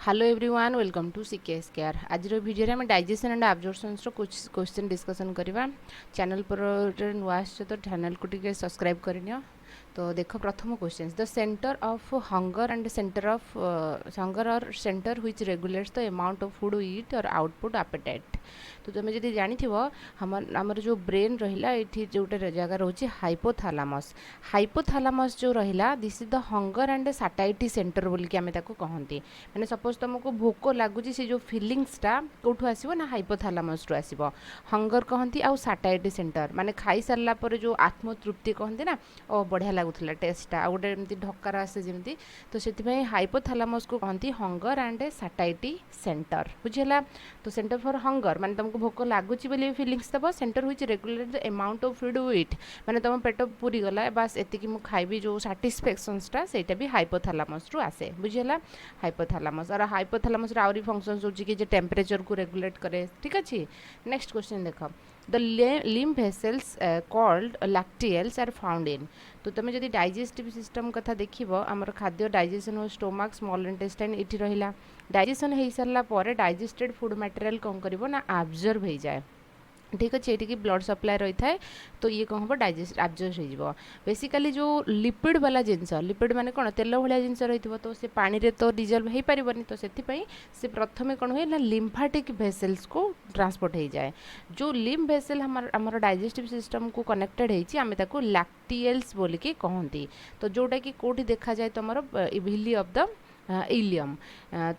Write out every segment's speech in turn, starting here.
Hello everyone welcome to CKS care आज video में digestion and absorptions रो कुछ क्वेश्चन डिस्कशन करवा चैनल पर नुआ आस तो चैनल को टिके सब्सक्राइब करनियो। तो देख प्रथम question the centre of hunger and centre of hunger और centre which regulates the amount of food we eat और आउटपुट एपेटाइट। तो तुम जब जानिथिबो हमर जो ब्रेन रहिला एठी जोटे जगह रोची हाइपोथैलामस हाइपोथैलामस जो रहिला this is the hunger and satiety centre बोल के आमे ताको कहंती। माने सपोज तुमको भोक लगुच से जो फिलिंग्सटा कौटू आसो ना हाइपोथैलामस रु आसो हंगर कहती आउ सैटाइटी सेंटर माने खाई सारा पर जो आत्मतृप्ति कहते ना ओ बढ़िया लगुला टेस्टा आ गोटे एमती ढक्कर आसे जमी तो से हाइपोथैलामस को कहती हंगर एंड सैटाइटी सेंटर बुझीला। तो सेंटर फॉर हंगर माने तुमको भोक लगुच फिलिंग्स दब सेंटर हुई regulate the amount of food eat माने तुम पेट पूरी गला बस एतिकी मु खाइबी जो साटिस्फैक्शंसटा सेटा भी हाइपोथैलामस रु आसे बुझीला हाइपोथैलामस और हाइपोथैलामस आउरी फंक्शंस होची कि जे टेम्परेचर को रेगुलेट करे ठीक अछि। नेक्स्ट क्वेश्चन देखो the lymph vessels called lacteals are found in. तो तुम जदि डाइजेस्टिव सिस्टम कथा देखिबो आमर खाद्य डाइजेशन हो स्टोमक स्मॉल इंटेस्टाइन इठी रहिला डाइजेशन हेई सरला परे डाइजेस्टेड फूड मटेरियल कोन करिवो ना एब्जॉर्ब हो जाए ठीक अच्छे ये ब्लड सप्लाई रही है तो ये कौन हम डाइजेस्ट एब्जॉर्ब हो बेसिकली जो लिपिड वाला जिनस लिपिड माने कौन तेल भाया जिनस रही तो से पानी रे तो डिजल्व हो पारबनी तो से प्रथम कौन हुए ना लिम्फाटिक वेसल्स को ट्रांसपोर्ट हो जाए जो लिम्फ वेसल हमार डाइजेस्टिव सिस्टम को कनेक्टेड होती लैक्टियल्स बोलिकी कहती। तो जोटा कि कौटी देखा जाए तुम विली ऑफ द इलियम।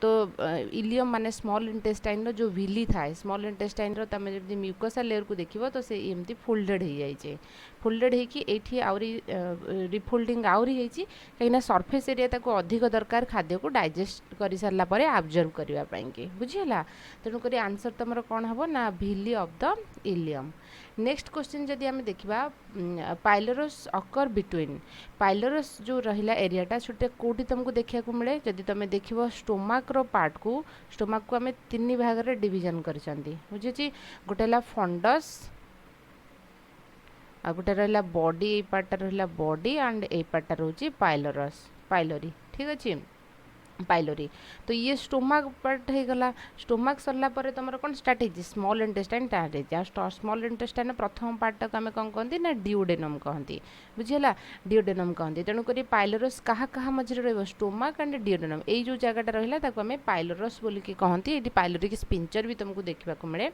तो इलियम माने स्मॉल इंटेस्टाइन रो जो विली थाए स्मॉल इंटेस्टाइन रो तमे जब म्यूकोसा लेयर को देखिबो तो से एमती फोल्डेड हो जाइए फोल्डेड होगी एठी आउरी रिफोल्डिंग आउरी होइछि कहीं सरफेस एरिया ताको अधिक दरकार खाद्य को डाइजेस्ट कर सारा पर एब्जॉर्ब करबा पई के बुझिला। तेणुक आंसर तुम कौन हम ना villi of the ileum. Next question जदि आम देखा पाइलोरस अकर बिटवीन पाइलोरस जो रहिला एरियाटा छोटे कोटी तुमको देखा मिले जदि तुम देख स्टोमक रो पार्ट को स्टोमक को आम तीन भाग में डिविजन कर बुझे गोटे फंडस आ गोटे रहा बॉडी ये पार्टा रहा बॉडी एंड ए पार्टा रोची पाइलोरस पाइलोरी ठीक अच्छे पाइलोरी। तो ये स्टोमक पार्ट हो गला स्टोमक सरला पर तुम कौन स्टार्ट हो स्मॉल इंटेस्टाइन स्टार्ट हो स्मॉल इंटेस्टाइन प्रथम पार्ट को आम कौन कहती ना डिओडेनम कहती बुझीला डिओडेनम कहती। तेणुक पाइलोरस क्या क्या मझे रही स्टोमक एंड डिओडेनम यही जो जगटा रहा आम पाइलोरस बोलिकी कहती ये पाइलोरिक स्पिंचर भी तुमको देखा मिले।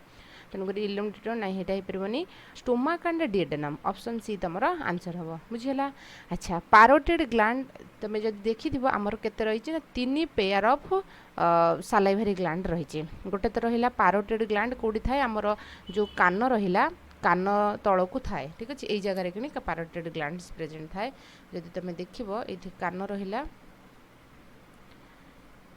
तेणुक इलियम टिटो ना यहाँ हो stomach and duodenum option C तुम आंसर हम बुझीला। अच्छा पारोटिड ग्लैंड तुम जब देखी आमर केते रही ना तीन पेयर ऑफ सालाइवरी ग्लैंड रही गोटे तो रहा पारोटिड ग्लैंड कौटी थाए आमर जो कान रहा कान तल को थाए ठीक अच्छे यही जगह कि पारोटिड ग्लैंड्स प्रेजेंट थाए जदि तुम देख ये कान रहा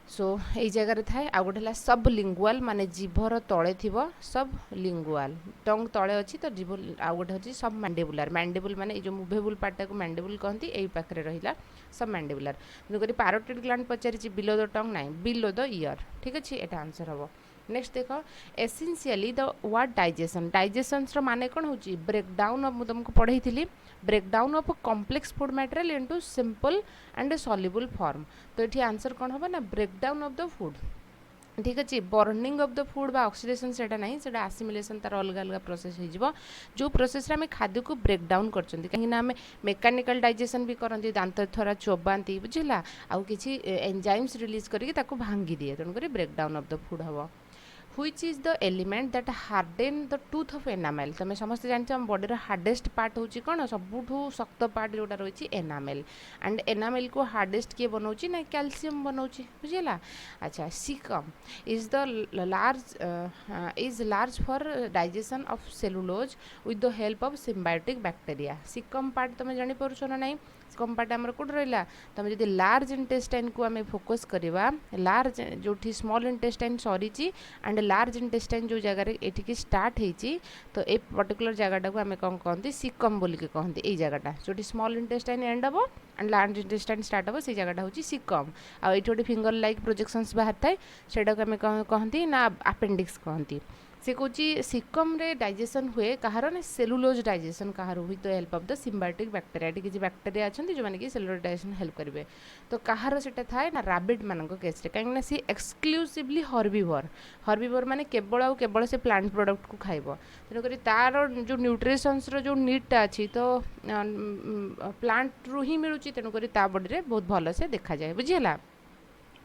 सो यही जगह थाए आ गोटे सब लिंगुआल माने जीभर तले थी सब लिंगुआल टंग तले अच्छी तो जीभ आ गोटे अच्छी सब मैंडेबुलर मैंडेबुल माने जो मुवेबुल पार्टा को मैंडेबुल कहती यही पाखे रहा सब मैंडेबुलर तेणुक पारोटिड ग्लैंड पचारि बिलो द टंग ना बिलो द ईयर ठीक अच्छे यहाँ आंसर हम। नेक्स्ट देख essentially the word digestion digestion माने कौन हो ब्रेकडाउन ऑफ तुमको पढ़ाई थी breakdown of complex food material into simple and soluble form. तो ये आंसर कौन हम ना ब्रेकडाउन ऑफ द फूड ठीक अच्छे बर्निंग ऑफ द फूड बा ऑक्सीडेशन सेटा नहीं सेटा आसिमिलेशन तार अलग अलग प्रोसेस हो जो प्रोसेस आम खाद्य को ब्रेकडाउन कर कहीं आम मेकानिकल डाइजेशन भी करती दांत थोड़ा चोबाती बुझला आउ किसी एंजाइम्स रिलीज करके भांगी दिए तेणुक ब्रेकडाउन ऑफ द फूड हम। Which is the element that Harden the tooth of enamel तुम समस्त जानते आम बॉडी हार्डेस्ट पार्ट हूँ कौन सबुठू शक्त पार्ट जोटा रही एनामेल एंड एनामेल को हार्डेस्ट किए बनाऊँ ना कैल्शियम बनाऊँ बुझेगा। अच्छा caecum is the large for digestion of cellulose with the help of symbiotic bacteria caecum part तुम जानीपार ना नहीं सिकम पार्ट आमर कौट रहा तुम जब लार्ज इंटेस्टाइन को आम फोकस करवा लार्ज जो स्मॉल इंटेस्टाइन सरी एंड लार्ज इंटेस्टाइन जो जगह ये स्टार्ट होती तो ये पर्टिकुलर जगटा को आम कौन कहते सिकम बोलिकी कहते यही जगटा जो स्मॉल इंटेस्टाइन एंड हम एंड लार्ज इंटेस्टाइन स्टार्ट हम से जगटा हूँ सिकम आ ये गोटे फिंगर लाइक प्रोजेक्शंस बाहर थाए से आम कहती ना अपेंडिक्स कहती। से कौच सिकम रे डाइजेशन हुए कहार ना cellulose digestion Kahar with the help of the symbiotic bacteria किसी बैक्टेरिया अच्छा जो मैंने कि सेलुलोज डाइजेशन हेल्प करेंगे तो कहार से थाए ना राबिट मान केस कहीं सी एक्सक्लूसिवली हर्बिवर माने केवल आउ केवल से प्लांट प्रोडक्ट को खाइब तेणुक तार जो न्यूट्रिशंस जो नीडटा अच्छी तो प्लांट रु ही मिलूँ तेणुक बॉडी में बहुत भल से देखा जाए बुझीगला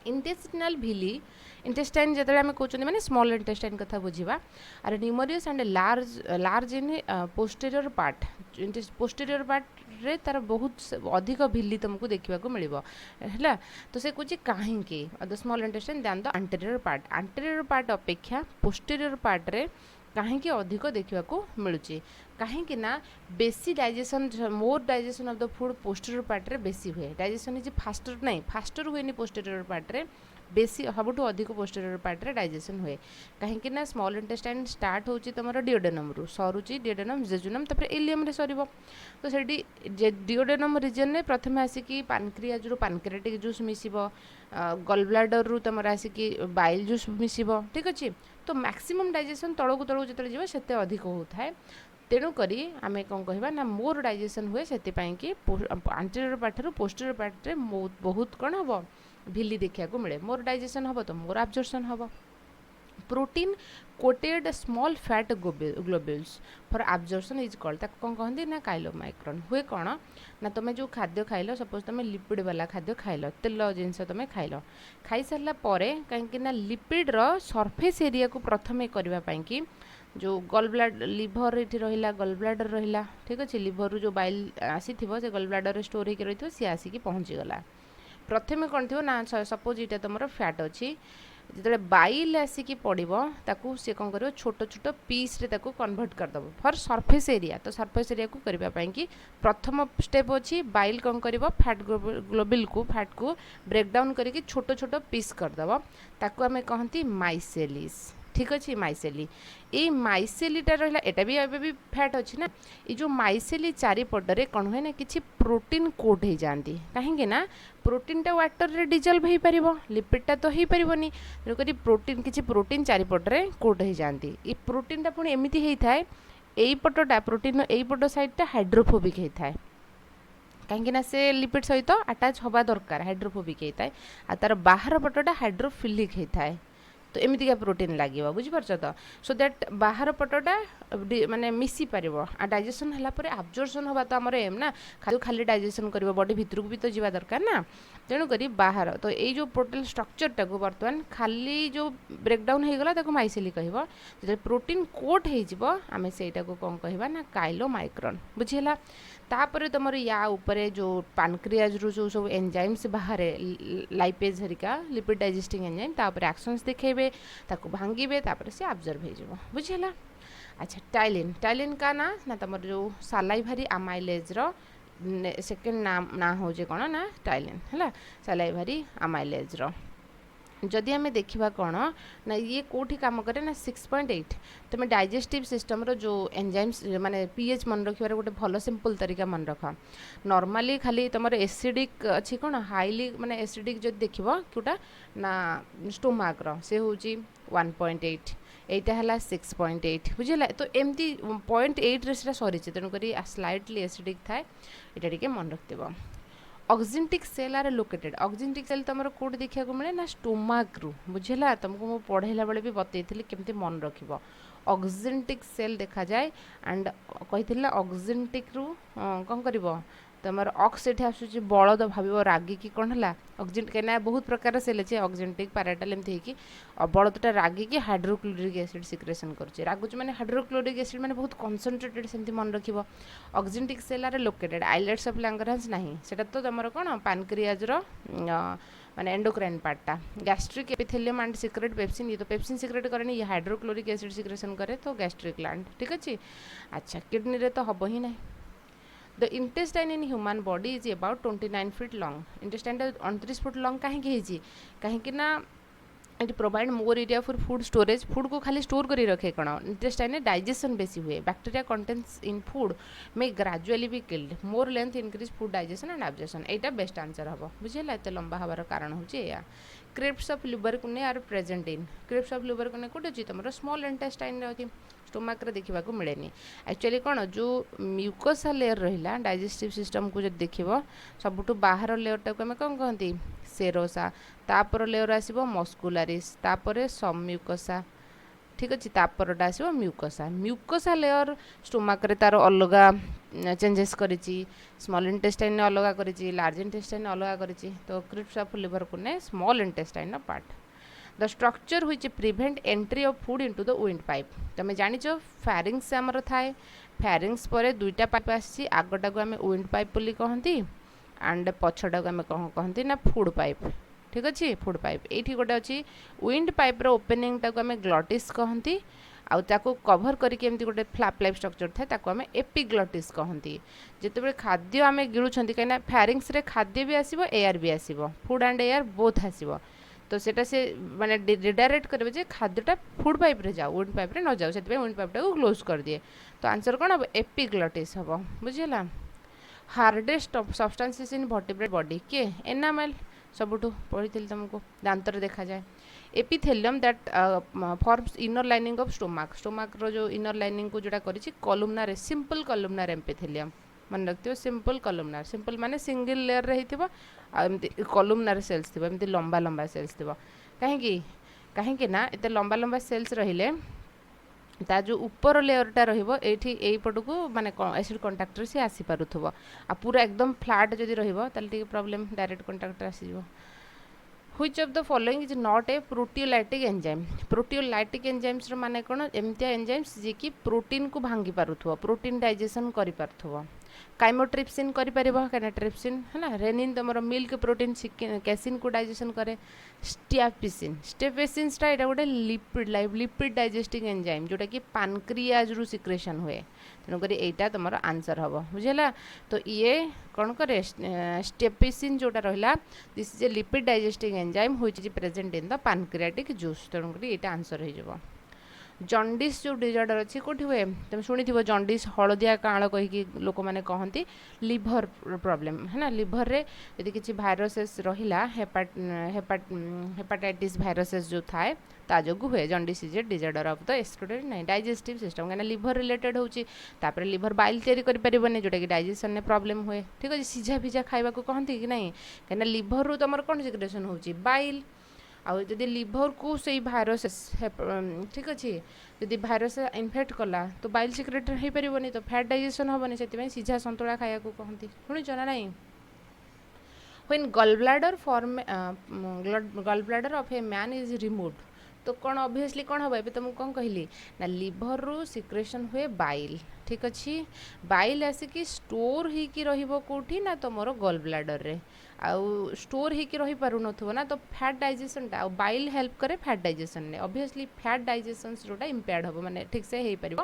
इंटेस्टिनल भिली इंटेस्टाइन जो आम कहते हैं स्मॉल इंटेस्टाइन कथा बुझा are numerous and large in posterior part posterior part रे तार बहुत अधिक भिली तुमको देखा मिल है तो से कहे कहीं the small intestine than the anterior part अपेक्षा पोस्टेरियर पार्ट रे कहीं अधिक देखा मिलूँ कहीं ना बेसी digestion more digestion of the food posterior part रे बेसी हुए डाइजेशन इज फास्टर नहीं फास्टर हुए पोस्टेरियर पार्ट रे बेसी सबुठ अधिक पोस्टेरियर पार्ट रे डाइजेशन हुए कहीं ना स्मॉल इंटेस्टाइन स्टार्ट होची तुमर डिओडेनम रु सरुची डिओडेनम जेजुनम तापर इलियम रे सरीबो तो सेठी डिओडेनम रीजन ने प्रथम आसिकी पानक्रियाज रु पानक्रियाटिक जूस मिसिबो गल ब्लाडर रु तुमर आसिकी बाइल जूस मिसिबो ठीक अछि तो मैक्सिमम डाइजेशन तळकु तळकु जतले जीव सेते अधिक होउथाय तेणुक आम कौन कह ना मोर डाइजेशन हुए से कि आंटेरियर पार्ट रू पोस्टेरियर पार्ट रे बहुत कौन हम भिली देखा मिले मोर डाइजेशन हम तो मोर एब्जॉर्प्शन हम protein coated small fat globules for absorption is called ताको कौन कहते ना काइलोमाइक्रोन हुए कौन ना तुम जो खाद्य खाइल सपोज तुम लिपिड वाला खाद्य खाइल तेल जिनस तुम खाइल खाई सारा कहीं लिपिड रो सरफेस एरिया को प्रथमे करने कि जो गल ब्लाड लिभर ये रहा गल ब्लाडर रहा ठीक अच्छे लिभर रू जो बाइल आसी से गल ब्लाडर स्टोर होकर रही सी आसिक पहुँचीगला प्रथमे कौन थो ना सपोज ये तुम फैट अच्छी जो बाइल आसिक पड़ो ताकू सी कौन कर छोट छोट पीस रे ताकू कन्वर्ट करदेव फॉर सरफेस एरिया तो सरफेस एरिया को करने कि प्रथम स्टेप अच्छी बाइल कौन कर फैट ग्लोबिल को फैट को ब्रेक डाउन करके छोट छोट पीस करदेव ताकू आम कहती माइसेलिस ठीक अच्छे माइसेली ये माइसेलीटा रहा एटा भी एबे भी फैट अच्छी ना ये जो माइसेली चारिपटरे कौन हुए ना कि प्रोटीन कोट हो जाती कहीं ना प्रोटीनटा वाटर रे डिजल्व हो पार लिपिडटा तो हो पारनी तेणुक प्रोटीन किसी प्रोटीन चारिपटरे कोट हो जाती ये प्रोटीनटा पुणी एमती होता है यही पटटा प्रोटीन यही पट साइडटा हाइड्रोफोबिक होता है कहीं से लिपिड सहित अटैच हवा दरकार हाइड्रोफोबिक होता है आ तार बाहर पटटा हाइड्रोफिलिक होता है तो एमतीका प्रोटीन लगे बुझीपार तो सो दैट बाहर पटटा माने मिसी पार आ डाइजेशन है आब्जॉर्प्शन हवा तो आमर एम ना खाली डाइजेशन कर बॉडी भितर को भी तो जावा दरकार ना तेणुक बाहर तो ये जो टोटल स्ट्रक्चरटा को बर्तमान खाली जो ब्रेकडाउन हो गला माइसेली कह जो प्रोटीन कोट होमें से कौन कह ना काइलोमाइक्रोन बुझीला तापर तुम या उपरे जो पानक्रियाज रू जो सब एंजाइम्स बाहर lipase Harika lipid digesting enzyme तापर एक्शंस देखेबे ताको भांगे तापर से ऑब्जर्व हो बुझीला अच्छा टाइलिन का ना तुम जो सालाइभारी अमाइलेज रो सेकेंड ना हो कौन ना टाइलिन है सालाइभारी अमाइलेज रो जदि आम देखा कौन ना ये कौटी काम करे ना 6.8 तुम डाइजेस्टिव सिस्टम रो जो एंजाइम्स माने पीएच मन रखिबार गोटे भल सिंपल तरीका मन रख नॉर्मली खाली तुम एसिडिक अच्छी कौन हाईली माने एसिडिक जो देखो कौटा ना स्टोमाक रो से हूँ 1.8 एटा है 6.8 बुझेगा तो एमती 0.8 रे सरी तेणुक स्लाइटली एसिडिक थाए यहाँ टे मन रखिव oxyntic cell are located oxyntic cell तुम कौट देखा मिले ना स्टोमाक रु बुझेगा तुमको मुझे पढ़ेला बेले भी बतई केमती मन रख ऑक्जेंटिक सेल देखा जाए एंड कही ऑक्जेंटिक रु कौन कर तुम ऑक्स ये आसूँ बलद भाव रागिकी कौन है ऑक्जेंट कहीं बहुत प्रकार सेल अच्छे ऑक्जेंटिक पैराटाल एमती हो बलदटा रागिकी हाइड्रोक्लोरिक एसिड सिक्रेशन करुचे रागुच मैंने हाइड्रोक्लोरिक एसिड मैंने बहुत कनसनट्रेटेड सेमती मन रख oxyntic cell are located islets of Langerhans नहीं सेटा तो तुम कौन पानक्रियाज माने एंडोक्राइन पार्टा gastric epithelium and secrete pepsin ये तो पेप्सिन सिक्रेट करे ये हाइड्रोक्लोरिक एसिड सिक्रेशन करे तो गैस्ट्रिक ग्लैंड ठीक अच्छे अच्छा किडनी रे तो हम ही नहीं the intestine in human body is about 29 feet long intestine 29 foot long कहीं कहीं ना it provide more area for food storage food को खाली स्टोर कर रखे कौन इंटेस्टाइन डाइजेशन बेसी हुए bacteria contents in food may gradually be killed more length increase food digestion and absorption एटा बेस्ट आंसर हम बुझेगा एत लंबा हबार कारण होची crypts of Lieberkuhn are present in crypts of Lieberkuhn कोटे अछि तुम स्मॉल इंटेस्टाइन रे अछि स्टोमक रे देखा मिलेनि एक्चुअली कौन जो म्यूकोसा लेयर रहा डाइजेस्टिव सिस्टम को जब देखिबो सबुठु बाहर लेयर टाक आम कौन कहती सेरोसा तापर लेयर आसीबो मस्कुलारिस तापर सबम्यूकोसा ठीक अच्छे तापरटा आसो म्यूकोसा म्यूकोसा लेयर स्टोमक रे तार अलग चेंजेस करिछि स्मॉल इंटेस्टाइन अलग करिछि लार्ज इंटेस्टाइन अलग करिछि तो क्रिप्स ऑफ लिवर को ने small intestine part the structure which prevent entry of food into the wind pipe तुम जानिछ फैरिंग्स आमर थाए फैरिंग्स पर दुईटा पाइप आसी आगटा को आम विंड पाइप बोली कहती एंड पछटा को आम कहती ना फूड पाइप ठीक अच्छे फूड पाइप ये गोटे अच्छी विंड पाइप्र ओपनिंग टाक आम ग्लटिस कहती आउ कभर करके एमती गोटे फ्लैप लाइफ स्ट्रक्चर थाए ताको आम एपिग्लटिस कहती जिते खाद्य आम गिलुंट कहीं फैरिंग्स रे खाद्य भी आसो एयर भी आसो फूड एंड एयर बोथ आसो तो सेटा से माने रिडायरेक्ट करेंगे जे खाद्यटा फूड पाइप रे जाओ विंड पाइप रे न जाओ से विंड पाइपटा को क्लोज कर दिए तो आंसर कौन हम एपिग्लटिस हम बुझेगा hardest substances in vertebrate body किए एनामेल सबुठू पढ़ी तुमको दांतर देखा जाए epithelium that forms inner lining of stomach stomach रो जो इनर लाइनिंग को जोड़ा करिछि कॉलमनार सिंपल कॉलमनार एपिथेलियम मन रखियो सिंपल माने सिंगल लेयर रे हिथिबो एमती कॉलमनार सेल्स थिबो एमती लंबा लंबा सेल्स थिबो काहेकि ना एते लंबा लंबा सेल्स रहिले ता जो ऊपर लेयरटा रहिबो एठी एई पटको माने एसिड कांटेक्ट रे से आसी पारुथबो आ पूरा एकदम फ्लैट जदी रहिबो ताले टिके प्रॉब्लम डायरेक्ट कांटेक्ट रे आसी जिवो which of the following is not a proteolytic enzyme proteolytic enzymes रो माने कोन एमतिया एंजाइम्स जे कि प्रोटीन को भांगी पारुथबो प्रोटीन डाइजेशन करि पारुथबो काइमोट्रिप्सिन करि परिबो काना ट्रिप्सिन है ना रेनिन तमरो मिल्क प्रोटीन कैसिन को डाइजेशन करे स्टेपेसिन टा एटा गोटे लिपिड डाइजेस्टिंग एंजाइम जोटा कि पानक्रियाज रु सिक्रेशन हुए तेणुक एटा तुम आंसर हम बुझेगा तो ये कौन करे स्टेपेसिन जोटा रहा this is a lipid digesting enzyme which is present in the pancreatic juice तेणुक ये आंसर हो जंडिस जो डिजॉर्डर अच्छी कौटी हुए तुम शुणी थी जंडिस हलदिया काल कहीकि लोक मैंने कहती लिभर प्रॉब्लम है ना लिभर रे यदि किसी भाइरसेस रहिला हेपाटाइटिस भाइरसेस जो थाए ता जोगु हुए jaundice is a disorder of the excretory नहीं डाइजेस्टिव सिस्टम कहीं लिभर रिलेटेड होची तापर लिभर बाइल तैयारी करि परिबने जोटा कि डाइजेशन ने प्रॉब्लम हुए ठीक है सीझा भिजा खाइबा को कहती कि नहीं कहीं लिभर रु तुम कौन सिक्रेशन होची बाइल आउ जदि लिभर को से भाइरस ठीक अच्छे जदि भाइरस इनफेक्ट कला तो बाइल सिक्रेट हो पारनी तो फैट डाइजेशन हेनी से सीझा संतुला खाया कहती शुणुच ना नहीं व्हेन गल bladder of a man is removed तो कौन ऑब्वियसली कौन हम ए तुमको कौन कहली ना लिभर रु सिक्रेशन हुए बाइल ठीक अच्छे बाइल आसिकी स्टोर हो कौटी ना तुम गल ब्लाडर रे आउ स्टोर होकर रही पार ना तो फैट डाइजेशन टा बाइल हेल्प करे फैट डाइजेशन ने ऑब्वियसली फैट डाइजेशन जोटा इम्पेयर्ड हम माने ठीक से हो पार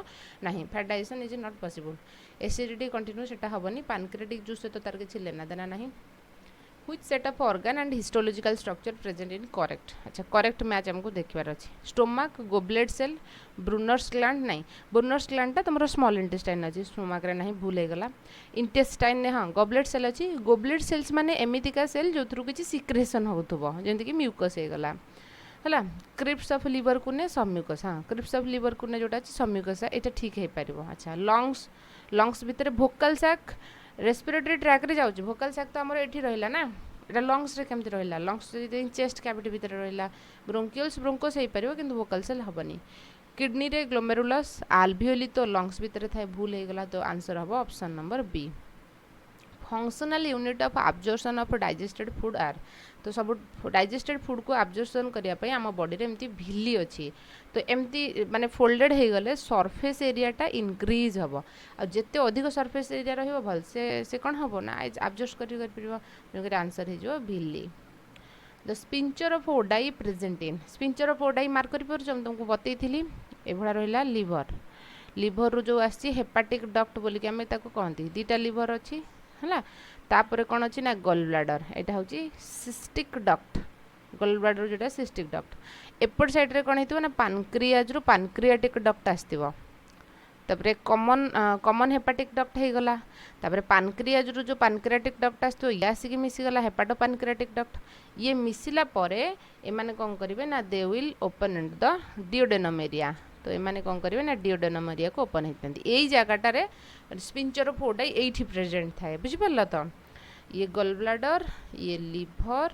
ना fat digestion is not possible acidity continue सेटा हेनी पानक्रियाटिक जूस सहित तार किसी लेना देना ना which set of organ and histological structure present in correct अच्छा करेक्ट मैच हमको देखिबार अच्छे stomach goblet cell Brunner's gland नहीं ब्रूनर्स ग्लैंड तुम स्मॉल इंटेस्टाइन अच्छी स्टोमक रे नहीं भूल होगा इंटेस्टाइन ने हाँ गोबलेट सेल अच्छी गोबलेट सेल्स माने एमितिका सेल जो किसी सिक्रेशन होथबो जंती म्यूकस होगला है क्रिप्स ऑफ लिवर को ने सबम्यूकस हाँ क्रिप्स ऑफ लिवर को ने जोटा अच्छी सबम्यूकस एटा ठीक हो पार अच्छा लंग्स भितर भोकल सैक रेस्पिरेटरी ट्रैक रे जाउची भोकल सैक तो हमर एठी रहिला ना एटा लंग्स रे केमति रहिला लंग्स चेस्ट कैविटी भितर रहिला ब्रोंकियल्स ब्रोंकोस हे परिबो किंतु भोकल सेल हबनी किडनी रे ग्लोमेरुलस आल्वियोली तो लंग्स भितर थाए भूल हे गला तो आंसर हबो option number B functional unit of absorption of digested food are तो सब डाइजेस्टेड फूड को एब्जॉर्प्शन करिया पई आम बॉडी रे एमती भिली अछि तो एमती माने फोल्डेड हे गले सरफेस एरियाटा इनक्रीज हबो आ जत्ते अधिक सरफेस एरिया रहिबो भल से कोन हबो ना एब्जॉर्ब करि परिबो जेकर आंसर हे जो भिली the sphincter of Oddi present in sphincter of Oddi mark करि पर तुमको बतैथिली एभड़ा रहिला लिवर रो जो आछि हेपाटिक डक्ट बोली कि हमें ताको कहंती दीटा लिवर अछि हला तापर कौन अच्छी ना गल ब्लाडर यहाँ हूँ सिस्टिक डक्ट गल ब्लाडर जोटा सिस्टिक डक्ट एपट साइड रे कौन होइतिबो ना पानक्रियाज रो पानक्रियाटिक डक्ट आस्तिबो तापरे कॉमन हेपाटिक डक्ट हो गला तापरे पानक्रियाज रो जो पानक्रियाटिक डक्ट आस्तो ये आसिक मिसीगला हेपाटो पानक्रियाटिक डक्ट ये मिसिला परे एमाने कौन करिवे ना they will open in the duodenum area तो एमाने कौन करिवे ना डिओडेनम एरिया को ओपन होइतंती एई जागाटारे स्पिंचर ऑफ फोर्टाई एठी प्रेजेंट थाए बुझि परला तो ये गल ब्लाडर ये लिवर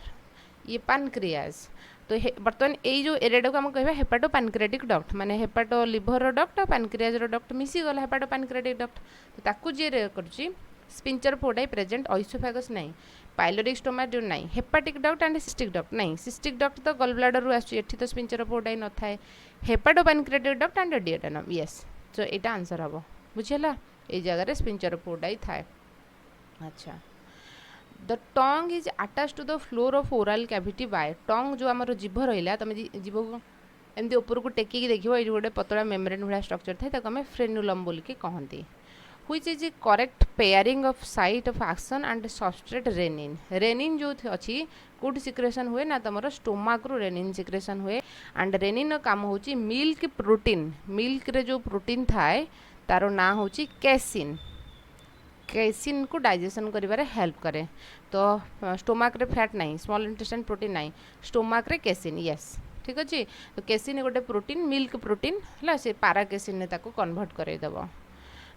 ये पानक्रियाज तो बर्तमान यही जो एरिया को आम कह हेपाटो पानक्रियाटिक डक्ट माने हेपाटो लिवर डक्ट पानक्रियाज डक्ट मिसीगला हेपाटो पानक्रियाटिक डक्ट तो ताकू जी करुच्ची स्पिंचर फोर्टाई प्रेजेंट ऑइसोफेगस नहीं पाइलोरिक स्टोमा जो नहीं hepatic duct and cystic duct नहीं सिस्टिक डक्ट तो गल ब्लाडर रु आसुची एठी तो स्पिंचर फोर्टाई न थाए हेपाटो पानक्रियाटिक डक्ट एंड डिओडेनम यस तो यहाँ आंसर हम बुझीगला ये जगह स्पिंचर फोर्टाई थाए अच्छा the tongue is attach to the floor of oral cavity by tongue जो आमर जीभ रहा तुम जीभ को एमती ऊपर को टेकिक देख ये गोटे पतला मेम्ब्रेन भाया स्ट्रक्चर थाए आम फ्रेनुलम बोलिकी कहती which is correct pairing of site of action and substrate rennin rennin जो अच्छी कौट सिक्रेशन हुए ना तुम स्टोमाक रू रेनिन सिक्रेशन हुए एंड रेनिन काम हूँ मिल्क प्रोटीन मिल्क रे जो प्रोटीन थाए तार ना हूँ कैसिन कैसिन को डाइजेशन करिबारे हेल्प करे तो स्टोमाक रे फैट नहीं स्मॉल इंटेस्टाइन प्रोटीन नहीं स्टोमाक रे कैसिन यस ठीक अच्छे तो कैसिन गोटे प्रोटीन मिल्क प्रोटीन है से पारा कैसिन ने ताको कन्वर्ट करदेव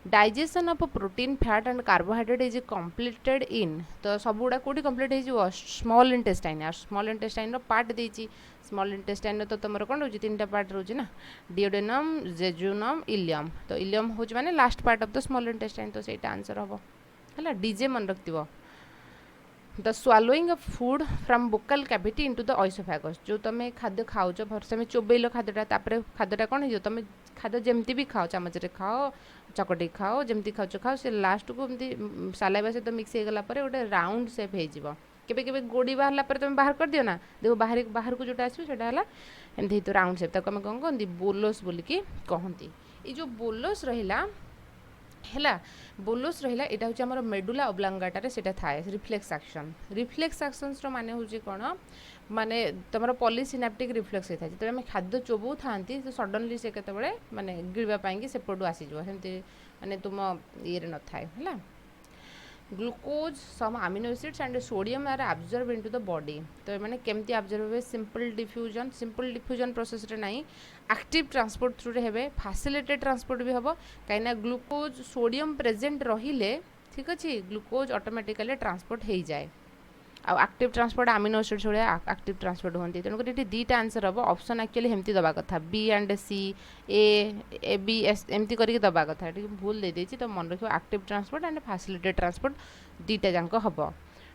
digestion of protein fat and carbohydrate is completed in तो सब गुड़ा कौटी कंप्लीट हो स्मॉल इंटेस्टाइन आ स्मॉल इंटेस्टाइन पार्ट देती स्मॉल इंटेस्टाइन तो तुम कौन रोचे तीन पार्ट रोचे ना डिओडेनम जेजुनम इलियम तो इलियम हूँ माने last part of the small intestine तो सहीटा आंसर हम है डीजे मन रखिव the swallowing of food from buccal cavity into the oesophagus जो तुम खाद्य खाओ भरसे चोबेल खाद्यटा खाद्यटा कौन हो तुम खाद्य जमती भी खाओ चामच खाओ चकटी खाओ जमती खाओ खाओ से लास्ट को एमती सालाइवा सहित मिक्स हो गला गोटे राउंड सेप हो केबे केबे गोड़ी बाहरला पर तुम बाहर कर दियो ना देखो बाहर को जोटा आसो सेटा हला एमती तो राउंड सेप ताको हम कौन कहती बोलोस बोलिकी कहती ये जो बोलोस रहिला है बोलोस रहा यहाँ हूँ आम मेडुला ओब्लांगाटारे सेटा थाए रिफ्लेक्स एक्शंस माने हूँ कौन माने तुम पॉलीसिनेप्टिक रिफ्लेक्स होता है जो आम खाद्य चोबू था तो सडनली से केतबेले माने गिळबा सेपटू आसीजो सेमती माने तुम ये न थाए है glucose some amino acids and sodium are absorb into the body तो मैंने केमती एब्जॉर्ब हुए सिंपल डिफ्यूजन प्रोसेस रे नहीं एक्टिव ट्रांसपोर्ट थ्रू रे हेबे फैसिलिटेड ट्रांसपोर्ट भी हम कहीं ग्लूकोज सोडियम प्रेजेंट रहिले ठीक अच्छे ग्लूकोज ऑटोमेटिकली ट्रांसपोर्ट हो जाए आ एक्टिव ट्रांसपोर्ट अमीनो एसिड्स भाया एक्टिव ट्रांसपोर्ट होती तेणुक ये दुईटा आंसर हम ऑप्शन एक्चुअली हेमती दबा कथा B and C A B S एमती करके दबा कथा ये भूल दे देती तो मन रखिए active transport and facilitated transport दुईटा जाक हम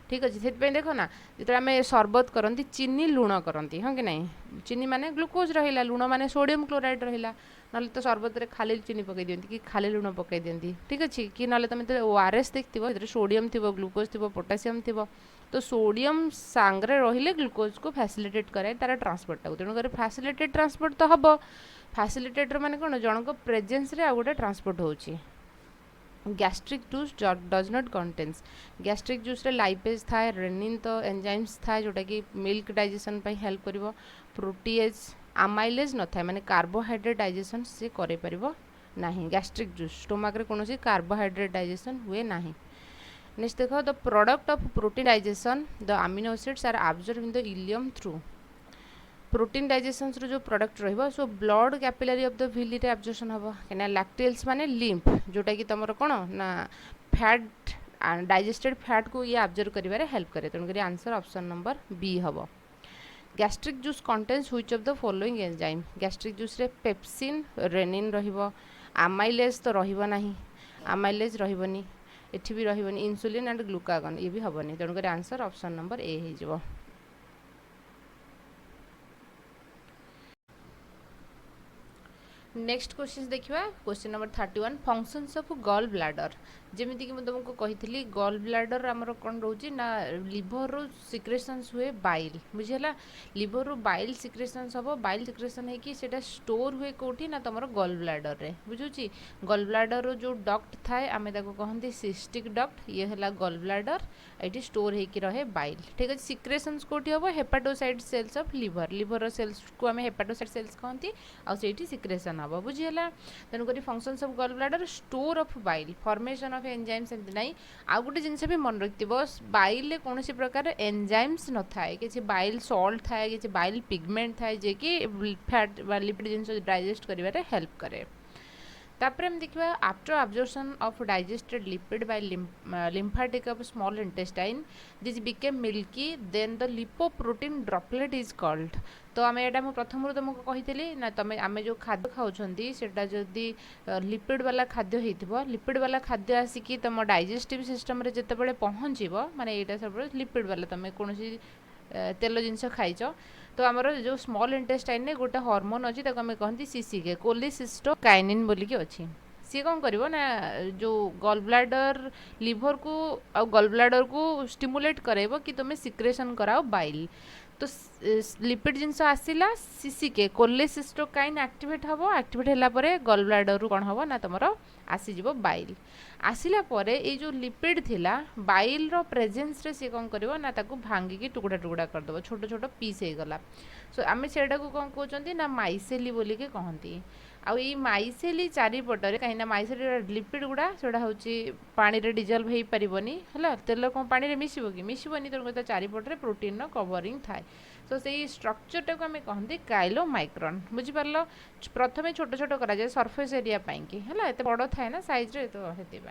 ठीक अच्छे से देख ना जो आम सरबत करती चीनी लुण करती हाँ कि नहीं चीनी माने ग्लूकोज रहा लुण माने सोडियम क्लोराइड रहा ना तो सरबत में खाली चीनी पकई दिखती कि खाली लुण पकई दिखती ठीक अच्छे कि ना तुम ओआरएस देखिए सोडियम थी ग्लूकोज थी पोटासियम थी तो सोडियम सांगरे रहिले ग्लूकोज को फैसिलिटेट करे तार ट्रांसपोर्ट टाक तेणुक फैसिलिटेड ट्रांसपोर्ट तो हम फैसिलिटेटर माने कौन जनक प्रेजेंस रे आ गोटे ट्रांसपोर्ट होची gastric juice does not contains gastric juice रे लाइपेज थाए रेनिन तो एंजाइम्स थाए जोटा कि मिल्क डाइजेशन पे हेल्प करिवो प्रोटीएज अमाइलेज न थाए माने कार्बोहाइड्रेट डाइजेशन से करे परिवो नाही गैस्ट्रिक जूस स्टोमक रे कोनोसी कार्बोहाइड्रेट डाइजेशन हुए नाही नेक्स्ट देखो the product of protein digestion the amino acids are absorb in the ileum through protein digestion जो प्रोडक्ट रहिबो सो blood capillary of the villi रे एब्जॉर्प्शन हबो केना लैक्टेल्स माने लिम्फ जोटा कि तमरो कोन ना फैट डाइजेस्टेड फैट को ये एब्जॉर्ब करिवारे हेल्प करे तेणु करी आंसर ऑप्शन नंबर बी हबो gastric juice contains which of the following enzyme gastric juice रे पेप्सिन रेनिन रहिबो अमाइलेज तो रहिबो नाही अमाइलेज रहिबोनी एठी भी रहिबोनी इंसुलिन एंड ग्लूकागन ये भी हबोनी तेणु करी आंसर ऑप्शन नंबर ए हे जिवो नेक्स्ट क्वेश्चन देखिए question number 31 functions of gall bladder जमीती कि मुझे तुमको कही गॉल ब्लाडर आमर कौन रोचे ना लिभर रू सिक्रेशंस हुए बाइल बुझेगा लिभर रू बाइल सिक्रेशंस हम बाइल सिक्रेशन होटा स्टोर हुए कौटी ना तुम गॉल ब्लाडर रे बुझुची गॉल ब्लाडर जो डक्ट थाए आम कहते सिस्टिक डक्ट ये है गॉल ब्लाडर ये स्टोर होकर रहे बाइल ठीक है सिक्रेशंस कौटी हम hepatocyte cells of liver liver cells को आम हेपाटोसाइट सेल्स कहती आईटी सिक्रेशन हम बुझीगला तेणुक functions of gall bladder store of bile formation of enzymes एमती ना आउ गोटे जिनस भी मन रखिथ बाइल कौन प्रकार एंजाइम्स न थाए कि बाइल सॉल्ट थाए कि बाइल पिगमेंट थाए जे कि फैट लिपिड जिनस डाइजेस्ट करिवारे हेल्प करे तापर हम देखा after absorption of digested lipid by lymphatic of small intestine this became milky then the lipoprotein droplet is called तो आम यहाँ प्रथम तुमको कही ना तुम आम जो खाद्य खाऊँगी सेटा जदि लिपिड वाला खाद्य होता लिपिड वाला खाद्य आसिकी तुम डाइजेस्टिव सिस्टम रे जितेबाला पहुँचब माने यहाँ सब लिपिड वाला तुम कौन तेल जिनस खाइच तो आमर जो स्मॉल इंटेस्टाइन ने गोटे हार्मोन अच्छी आम कहते सीसीके कोलिसिस्टोकाइनिन बोलिकी अच्छी सी कौन कर ना जो गॉल ब्लाडर लिभर को आ गॉल ब्लाडर को स्टिमुलेट कराइब कि तुम्हें सिक्रेशन कराओ बाइल तो लिपिड जिनस आसला सीसीके कोलेसिस्टोकाइन एक्टिवेट हम एक्टिवेट है गॉल ब्लाडर रू कौन हम ना तुम आसीज बाइल आसला परे ये जो लिपिड थिला बाइल रो प्रेजेंस रे सी कौन करिवो ना ताकू भांगी टुकड़ा टुकड़ा करदेव छोट छोट पीस हो गला सो आम से कौन कहते ना माइसेली बोलिके कहती आउ ये माइसेली चारिपटे कहीं माइसेली लिपिड गुड़ा से हूँ पानी रे डिजल्व हो पारनी है तेल कौन पानी रे मिसब कि मिसबनी तेणुक चारिपटे प्रोटीन कवरिंग थाए सो से स्ट्रक्चर टाक आम कहते काइलोमाइक्रोन बुझिपार प्रथम छोट छोट कराए सरफेस एरिया कि है एत बड़ थाए ना सैज रे तो से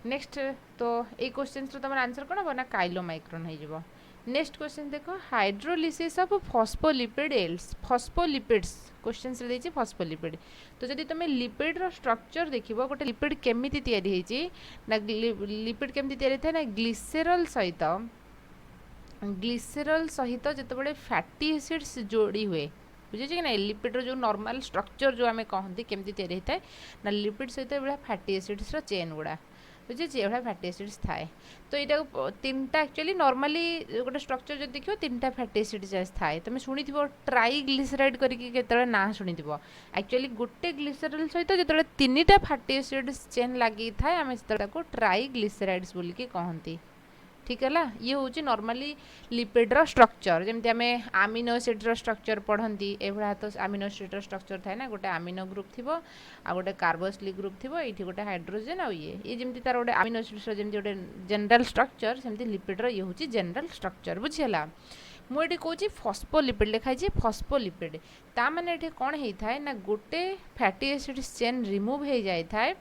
नेक्स्ट तो ये क्वेश्चन तुम आंसर कौन हम ना काइलोमाइक्रोन हो नेक्स्ट क्वेश्चन देखो hydrolysis of phospholipid else phospholipids question से देखिए फॉस्फोलिपिड तो जब तुम लिपिड रो स्ट्रक्चर देखिबो गोटे लिपिड केमिति तयारी हेची ना लिपिड केमिति तयारी थाए ना ग्लिसेरल सहित जितेबाला फैटी एसिड्स जोड़ी हुए बुझे कि ना लिपिड रो जो नॉर्मल स्ट्रक्चर जो आम कहते केमिति तयारी होता है ना लिपिड सहित ये फैटी एसिड्स रो चेन गुड़ा बुझे ये फैटी एसिड्स थाए तो यहाँ तीन टा एक्चुअली नॉर्मली गोटे स्ट्रक्चर जो देखो तीन टा फैटी एसिड्स थाए तुम शुणी ट्राइग्लिसराइड करके ना शुणी एक्चुअली गोटे ग्लिसरल सहित जो तीन टा फैटी एसिड्स चेन लगी थाए आम से ट्राइग्लिसराइड्स बोलिकी कहती ठीक है ये हूँ नॉर्मली लिपिड रो स्ट्रक्चर जमी आम आमिनो एसिड रो स्ट्रक्चर पढ़ती एभा तो आमिनो एसिड रो स्ट्रक्चर थाए ना गोटे आमिनो ग्रुप थी आ गोटे कार्बोक्सिलिक ग्रुप थी ये गोटे हाइड्रोजेन आ ये जमी तार गोटे आमिनो एसिड जमी गोटे जनरल स्ट्रक्चर सेमती लिपिड रो ये हूँ जनरल स्ट्रक्चर बुझीगला मुझे कौन फॉस्फोलिपिड लिखाई फॉस्फोलिपिड ता माने ये कौन होता है ना गोटे फैटी एसिड चेन रिमूव हो जाए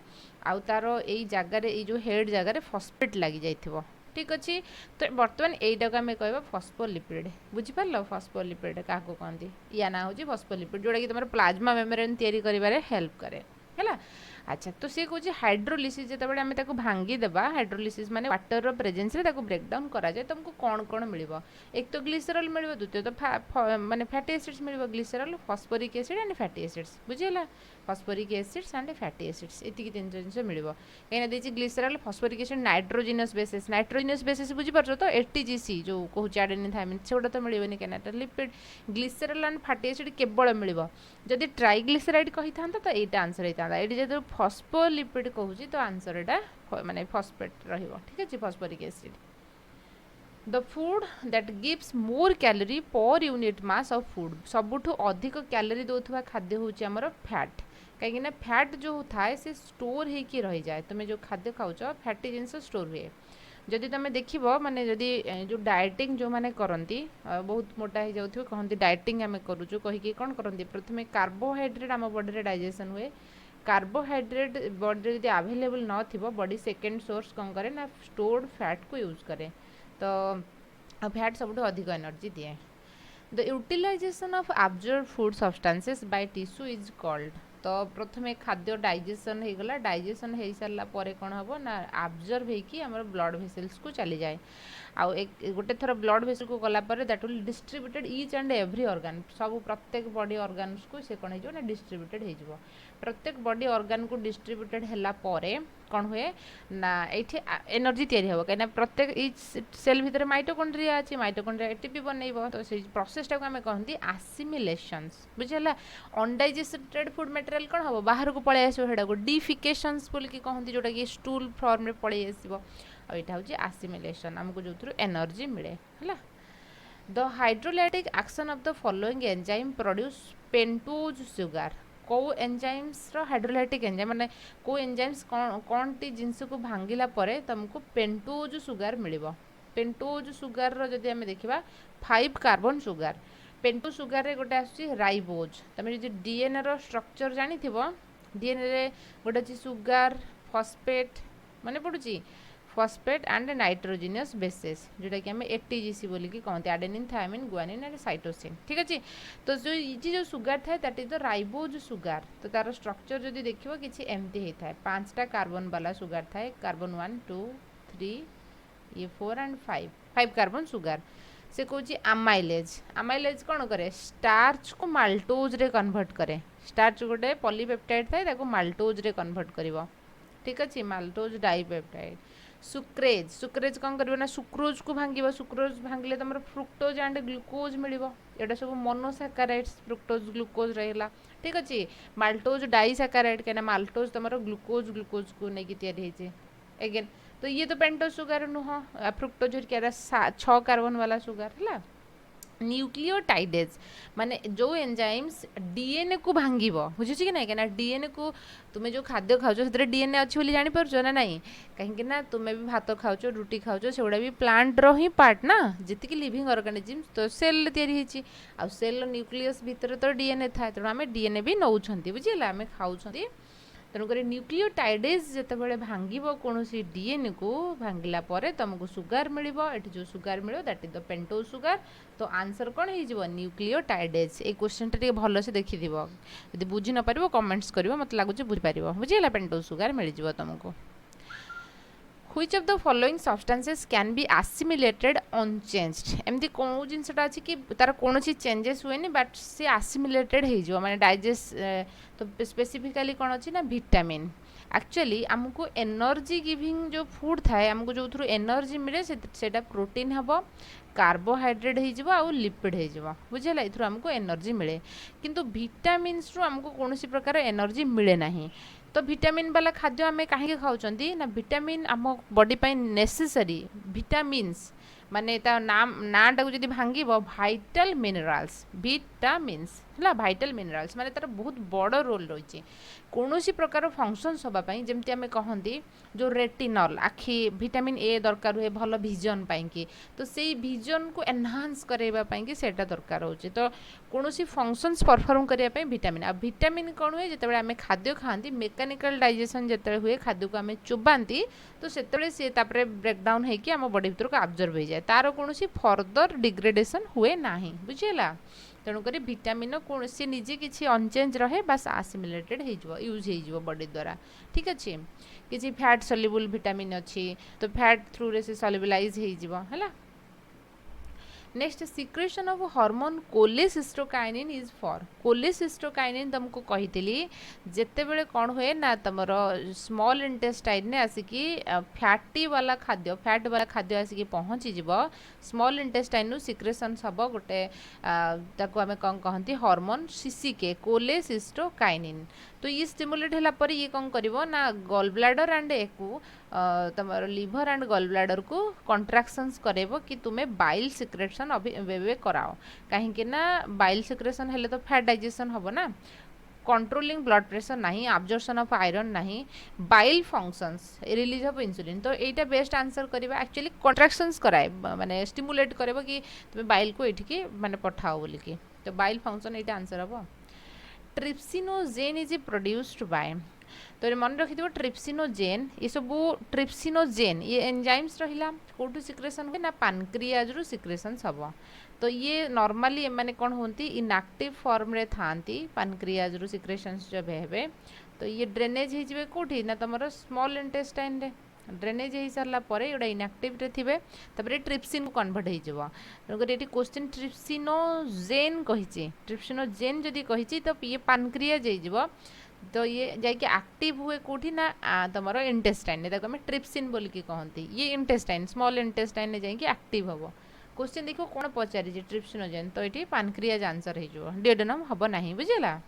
आउ तार यही जगार जो हेड जगार फॉस्फेट लगी जाइथिबो ठीक अच्छे तो बर्तमान यहीटा को आम कह फॉस्फोलिपिड बुझीपार फॉस्फोलिपिड क्या कहते या ना हूँ फॉस्फोलिपिड जोटा कि तुम प्लाज्मा मेम्ब्रेन तैयारी करिबारे हेल्प करे है अच्छा तो सी कौन हाइड्रोलिसिस जितेबाला आम भांगी देवा हाइड्रोलिसिस माने वाटर रो प्रेजेंस रे ब्रेकडाउन करा जाए तुमको कौन कौन मिल एक तो ग्लिसरल मिल द्वितीय तो माने फैटी एसिड्स मिल glycerol phosphoric acid and fatty acids बुझीगला phosphoric acids and fatty acids ये तीन जिन मिल कहीं glycerol phosphoric acid nitrogenous bases बुझीपार तो एटीजीसी जो कहूँ आडेनिन थायमिन से गुड़ा तो मिलनी कहीं lipid glycerol and fatty acid केवल मिल जदि ट्राइग्लिसराइड कही था तो यहाँ आंसर होता है ये जो फॉस्फोलिपिड कहूँ तो आंसर यहाँ माने फॉस्फेट ठीक है phosphoric acid the food that gives more calorie per unit mass of food सबुठु अधिक कैलोरी दौथुवा खाद्य होची हमर फैट कहीं फैट जो थाए से स्टोर होकर रही जाए तुम जो खाद्य खाऊच फैटी जिनस स्टोर हुए जदि तुम देख माने जदि जो डाइटिंग जो मैंने करती बहुत मोटा हो जाऊ कहते डाइटिंग आम करूँ कहीकि कौन करती प्रथम कार्बोहाइड्रेट आम बॉडी रे डाइजेशन हुए कार्बोहाइड्रेट बॉडी जब आवेलेबल न थी बॉडी सेकेंड सोर्स कौन करे ना स्टोर्ड फैट को यूज करे तो फैट सब अधिक एनर्जी दिए the utilisation of absorb food substances by tissue is called तो प्रथम खाद्य डाइजेशन हो गला डाइजेशन हो सारा पर कौन हम ना अब्जर्व होकर ब्लड भेसल्स को चली जाए आउ गोटे थर ब्लड वेसल को गला पर that will distributed each and every organ सब प्रत्येक बॉडी ऑर्गन्स को से कौन हो डिस्ट्रीब्यूटेड हो प्रत्येक बॉडी ऑर्गन को डिस्ट्रीब्यूटेड हैला परे कौन हुए ना ये एनर्जी तैयारी हम कहीं प्रत्येक ईच सेल भितर माइटोकॉन्ड्रिया अच्छी माइटोकॉन्ड्रिया एटीपी बनइब तो से प्रोसेसटा को आम कहते आसिमिलेशंस बुझेगा अनडाइजेस्टेड फूड मटेरियल कौन हम बाहर को पलि आसो डिफिकेशंस बोल कहते जोटा कि स्टूल फॉर्म रे पलि आसो यहाँ हूँ आसिमिलेशन आमको जो एनर्जी मिले है the hydrolytic action of the following enzyme produce pentose sugar कौ एंजाइम्स हाइड्रोलाइटिक एंजाइम माने कौ एंजाइम्स कौन टी जिनस को भांगिला परे तुमको पेंटोज सुगार मिलिबो पेंटोज सुगार रो जदि हमें देखिबा 5 कार्बन सुगार पेंटोज सुगार रे गोटे आसी राइबोज तमे जदि डीएनए रो स्ट्रक्चर जानि थिबो डीएनए रे गोटे अछि सुगार फॉस्फेट माने पडुची फॉस्फेट एंड नाइट्रोजिनस बेसेस जोटा कि हमें एटीजीसी बोली कि कहते adenine thymine guanine and cytosine ठीक अच्छे तो जो सुगार थाए that is the ribose sugar तो तार स्ट्रक्चर जदि देखिबो किछि एमती हे थाए 5टा कार्बन वाला सुगार थाए कार्बन 1 2 3 ये 4 एंड 5 कार्बन सुगार से कहूँ आमाइलेज कौन करे स्टार्च को माल्टोज रे कन्वर्ट करे स्टार्च गोटे पॉलीपेप्टाइड थाए ताको माल्टोज रे कन्वर्ट करिवो ठीक अच्छे माल्टोज डाइपेप्टाइड सुक्रेज कौन कर सुक्रोज को भांग सुक्रोज भांगे तुम फ्रुक्टोज एंड ग्लूकोज मिल यहाँ सब मोनोसाकाराइड्स फ्रुक्टोज ग्लूकोज रहा ठीक अच्छे माल्टोज डाइसाकाराइड कहीं माल्टोज तुम ग्लूकोज को लेकिन या एगेन तो ये तो पेंटोज सुगार नुह फ्रुक्टोज 6 कार्बन वाला सुगार है न्यूक्लियोटाइडेज माने जो एंजाइम्स डीएनए को भांगिब बुझे कि ना कहीं डीएनए को तुम्हें जो खाद्य खाओ से डीएनए अच्छी बोली जानीपार ना नहीं कहीं तुम्हें भी भात खाओ रुटी खाओ से गुड़ा भी प्लांट रो ही पार्ट ना जी लिविंग ऑर्गेनिज्म तो सेल तैयारी आ सेल न्यूक्लियस भितर तो डीएनए थाए तेणु आम डीएनए भी नौ बुझे आम खाऊ तेणुक न्यूक्लियोटाइडेज जिते भांग कौन डीएनए को भांगला तुमको सुगार मिल जो sugar mill that is the pentose sugar तो आंसर कौन हो न्यूक्लियोटाइडेज ये क्वेश्चन टा भल से देखी जब बुझी न पार कमेंट्स कर मत लगुच बुझीपार बुझेगा पेंटोज सुगार मिल तुमको Which of the following substances can be assimilated unchanged एमती कौन जिनसटा अच्छी कि तार कौन चेंजेस हुए बट सी assimilated हो माने डाइजेस्ट तो स्पेसिफिकली कौन अच्छी ना विटामिन एक्चुअली आमको एनर्जी गिविंग जो फूड थाए आमको जो थ्रू एनर्जी मिले सेटा प्रोटीन हम कार्बोहाइड्रेट हो लिपिड हो बुझेगा ये आमको एनर्जी मिले किंतु विटामिन्स रु आमको कौन प्रकार एनर्जी मिले ना तो विटामिन वाला खाद्य आम कहीं खाऊँ ना विटामिन आम बॉडी पाई नेसेसरी विटामिन्स माने ता नाम नाटा को जब भांग भाइटाल मिनरल्स विटामिन्स है भाइटाल मिनरल्स माने तार बहुत बड़ रोल रही कौन प्रकार फंक्शंस हाँपाई जमती आम कहती जो रेटिनल आखि विटामिन ए दरकार हुए भल विजन पाई तो से विजन को एनहांस करवाई सेटा दरकार हो तो कौन फंक्शंस परफॉर्म करने विटामिन आ विटामिन कौन हुए जिते आम खाद्य खाती मेकानिकल डाइजेशन जिते हुए खाद्य को आम चुबाती तो से सी ब्रेकडाउन होकर आम बॉडी भर को आब्जर्व हो जाए तार कौन फर्दर डिग्रेडेशन हुए ना बुझेगा तेणुक विटामिन कौन सी निजे किसी अनचेंज रहे बास आसिमिलेटेड यूज हो बॉडी द्वारा ठीक अच्छे किसी फैट सल्युबल विटामिन अच्छी तो फैट थ्रू रे से सल्युबलाइज है next secretion of hormone cholecystokinin is for cholecystokinin तुमको कही जिते बड़े कौन हुए ना तुम स्मॉल इंटेस्टाइन ने आसिकी फैटी वाला खाद्य फैट वाला खाद्य आसिकी पहुँची स्मॉल इंटेस्टाइन सिक्रेशन सब गोटे ताको आमे कौन कहती हार्मोन सीसीके कोलेसिस्टोकाइनिन तो ये स्टिमुलेट है पर ये कौन करिवो ना गॉल ब्लैडर एंड एकू तुम लिवर एंड गॉल ब्लैडर को कॉन्ट्रैक्शंस करेबो कि तुम्हें बाइल सिक्रेशन अभी कराओ कहीं ना बाइल सिक्रेशन हेले तो फैट डाइजेशन हम ना कंट्रोलिंग ब्लड प्रेशर नहीं अब्जॉर्प्शन ऑफ आयरन नहीं bile functions release of insulin तो यहाँ बेस्ट आंसर करवा एक्चुअली कॉन्ट्रैक्शंस कराए माने स्टिमुलेट करेबो कि तुम्हें बाइल को ये माने पठाओ बोलिकी तो बाइल फंक्शन यहाँ आंसर हम ट्रिप्सिनोजेन इज प्रोड्यूस्ड बाय तो मन रखि ट्रिप्सिनोजेन ये सब ट्रिप्सिनोजेन ये एंजाइम्स रहा कौटू सिक्रेशन हुए ना पानक्रियाज रु सिक्रेशन हम तो ये नॉर्मली एम कौन होती इनएक्टिव फॉर्म रे थांती पानक्रियाज रु सिक्रेशंस जब हे तो ये ड्रेनेज हो कौटी ना तुम स्मॉल इंटेस्टाइन रे ड्रेनेज हो सारा पर एटा इनएक्टिव रे थिबे तबरे ट्रिप्सिन को कन्वर्ट हो जबो तेणुकर ये क्वेश्चन ट्रिप्सिनोजेन कही ट्रिप्सिनोजेन जदि कही तो ये पानक्रियाज हो तो ये जाकि एक्टिव हुए कौटी ना तुम इंटेस्टाइन आम ट्रिप्सिन बोल कि कहती ये इंटेस्टाइन स्मॉल इंटेस्टाइन जाकि एक्टिव हम क्वेश्चन देखो कौन पचारि ट्रिप्सिनोजेन तो ये पानक्रियाज आंसर हो डिओडेनम हम ना बुझेगा